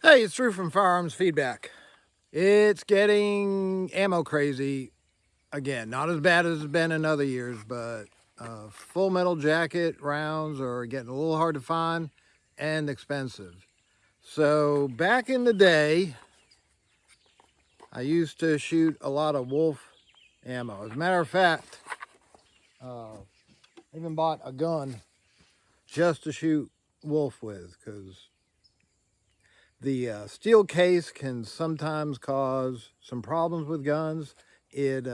Hey, it's Drew from Firearms Feedback. It's getting ammo crazy again. Not as bad as it's been in other years, but full metal jacket rounds are getting a little hard to find and expensive. So back in the day, I used to shoot a lot of wolf ammo. As a matter of fact, I even bought a gun just to shoot wolf with, because the steel case can sometimes cause some problems with guns. It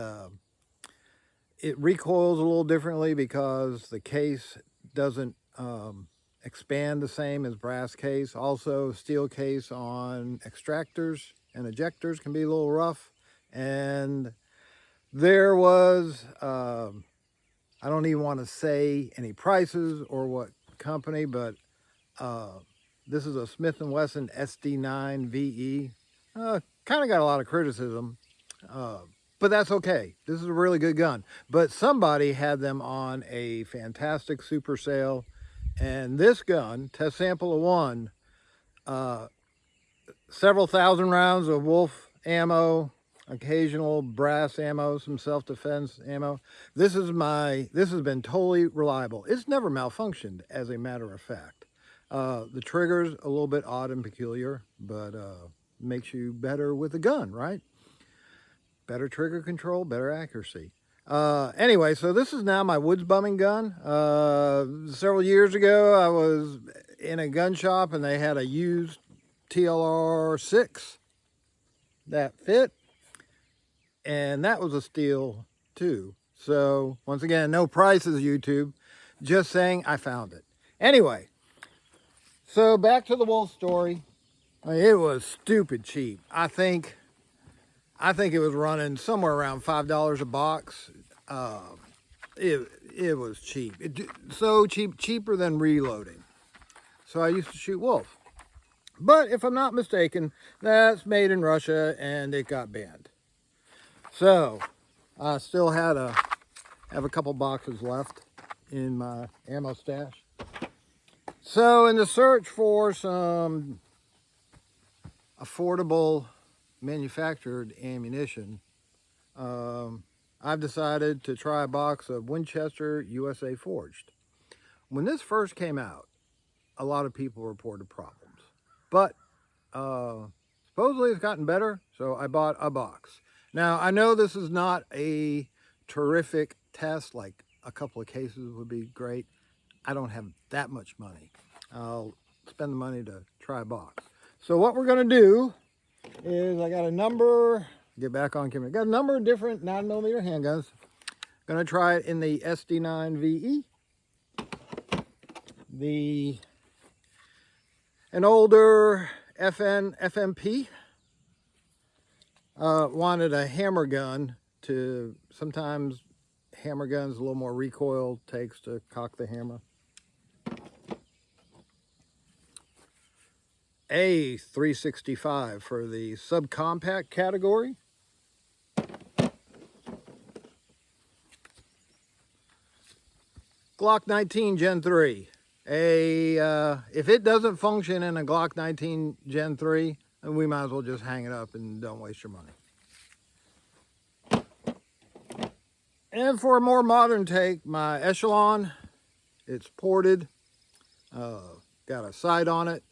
recoils a little differently because the case doesn't expand the same as brass case. Also, steel case on extractors and ejectors can be a little rough. And there was, I don't even want to say any prices or what company, but this is a Smith & Wesson SD9 VE. Kind of got a lot of criticism, but that's okay. This is a really good gun. But somebody had them on a fantastic super sale, and this gun, test sample of one, several thousand rounds of wolf ammo, occasional brass ammo, some self-defense ammo. This has been totally reliable. It's never malfunctioned, as a matter of fact. The trigger's a little bit odd and peculiar, but makes you better with the gun, right? Better trigger control, better accuracy. Anyway, so this is now my woods bumming gun. Several years ago, I was in a gun shop and they had a used TLR 6 that fit, and that was a steal too. So once again, no prices, YouTube. Just saying I found it. Anyway, so back to the wolf story. It was stupid cheap. I think it was running somewhere around $5 a box. It was cheap. So cheap, cheaper than reloading. So I used to shoot wolf. But if I'm not mistaken, that's made in Russia and it got banned. So I still have a couple boxes left in my ammo stash. So in the search for some affordable manufactured ammunition, I've decided to try a box of Winchester USA Forged. When this first came out, a lot of people reported problems, but supposedly it's gotten better, so I bought a box. Now, I know this is not a terrific test, like a couple of cases would be great. I don't have that much money. I'll spend the money to try a box. So what we're gonna do is, I got a number, get back on camera, got a number of different 9mm handguns. Gonna try it in the SD9 VE, an older FMP. Wanted a hammer gun. Sometimes hammer guns, a little more recoil takes to cock the hammer. A 365 for the subcompact category. Glock 19 Gen 3. If it doesn't function in a Glock 19 Gen 3, then we might as well just hang it up and don't waste your money. And for a more modern take, my Echelon. It's ported. Got a sight on it.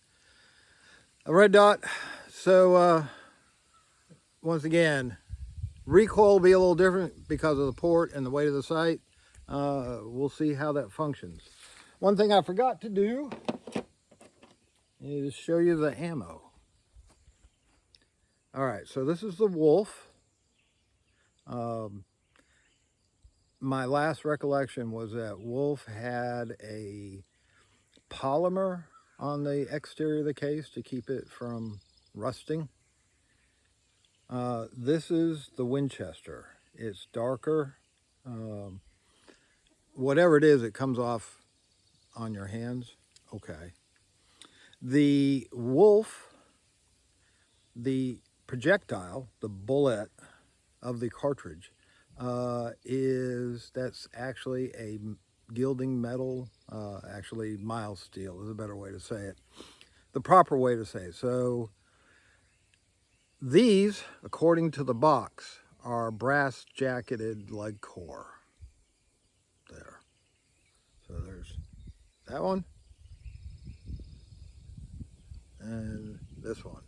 A red dot. So once again, recoil will be a little different because of the port and the weight of the sight. We'll see how that functions. One thing I forgot to do is show you the ammo. All right, so this is the Wolf. My last recollection was that Wolf had a polymer on the exterior of the case to keep it from rusting. This is the Winchester. It's darker. Whatever it is, it comes off on your hands. Okay. The Wolf, the projectile, the bullet of the cartridge, that's actually a gilding metal, actually mild steel is a better way to say it. The proper way to say it. So These, according to the box, are brass jacketed leg core. There. So there's that one and this one.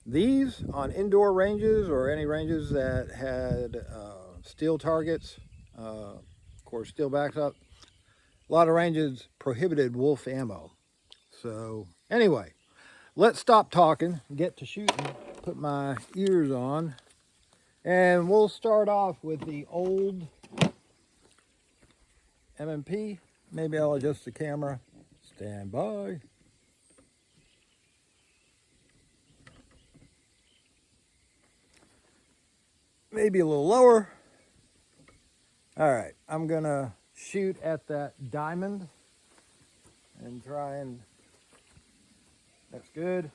These on indoor ranges or any ranges that had steel targets, of course steel backs up, a lot of ranges prohibited wolf ammo. So anyway, let's stop talking, get to shooting, put my ears on, and we'll start off with the old M&P. Maybe I'll adjust the camera. Stand by. Maybe a little lower. All right, I'm gonna shoot at that diamond and try and, that's good.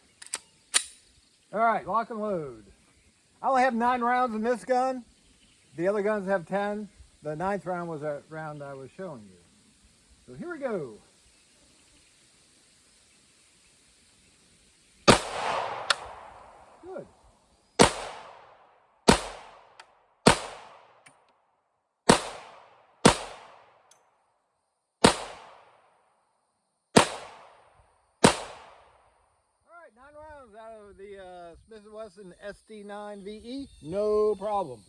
All right, lock and load. I only have 9 rounds in this gun. The other guns have 10. The 9th round was that round I was showing you. So here we go. Good. All right, 9 rounds out of the Smith & Wesson SD9 VE. No problem.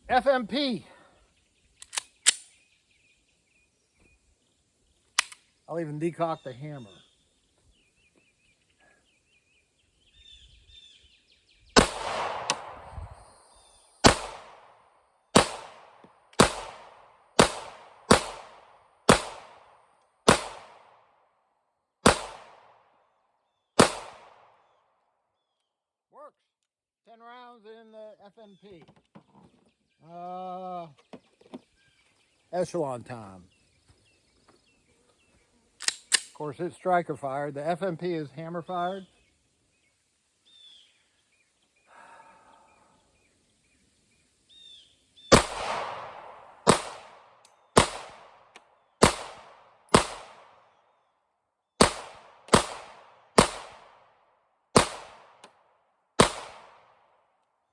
FMP. I'll even decock the hammer. Works. 10 rounds in the FMP. Echelon time. Of course, it's striker fired. The FMP is hammer fired.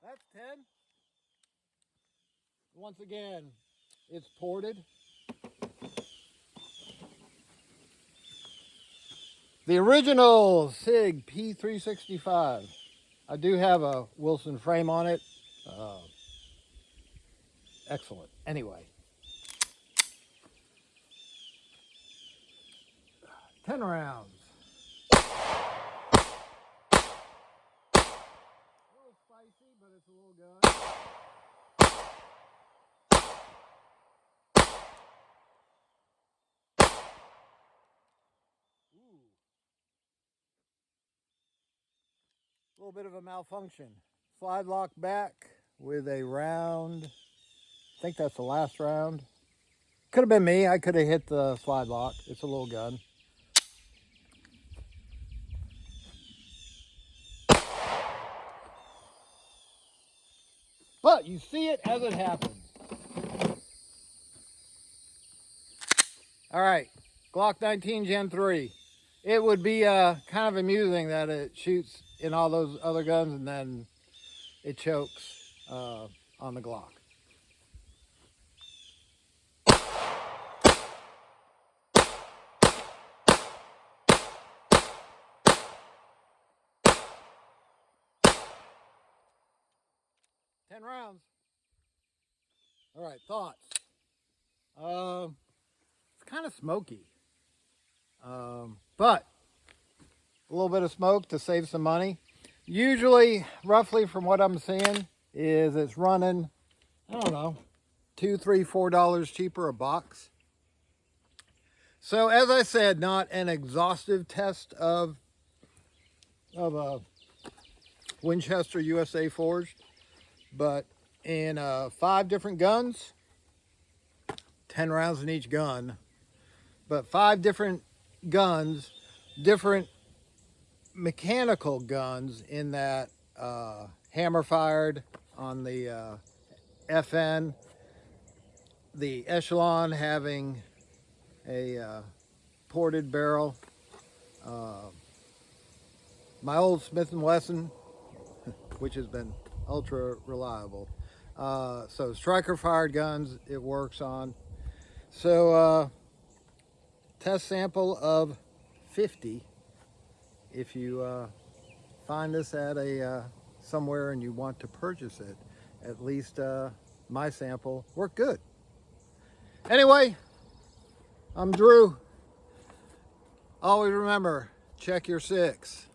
That's 10. Once again, it's ported. The original SIG P365. I do have a Wilson frame on it. Excellent. Anyway. 10 rounds. A little spicy, but it's a little gun. Ooh. A little bit of a malfunction. Slide lock back with a round. I think that's the last round. Could have been me. I could have hit the slide lock. It's a little gun. But you see it as it happens. All right, Glock 19 Gen 3. It would be kind of amusing that it shoots in all those other guns and then it chokes on the Glock. Ten rounds. All right, thoughts. It's kind of smoky, but a little bit of smoke to save some money. Usually, roughly from what I'm seeing, is it's running, I don't know, $2, $3, $4 cheaper a box. So as I said, not an exhaustive test of a Winchester USA forged, but in 5 different guns, 10 rounds in each gun, but 5 different guns, different mechanical guns in that hammer fired on the FN, the Echelon having a ported barrel, My old Smith & Wesson, which has been ultra reliable. So striker fired guns it works on. So test sample of 50. If you find this at a somewhere and you want to purchase it, at least my sample worked good. Anyway, I'm Drew. Always remember, check your six.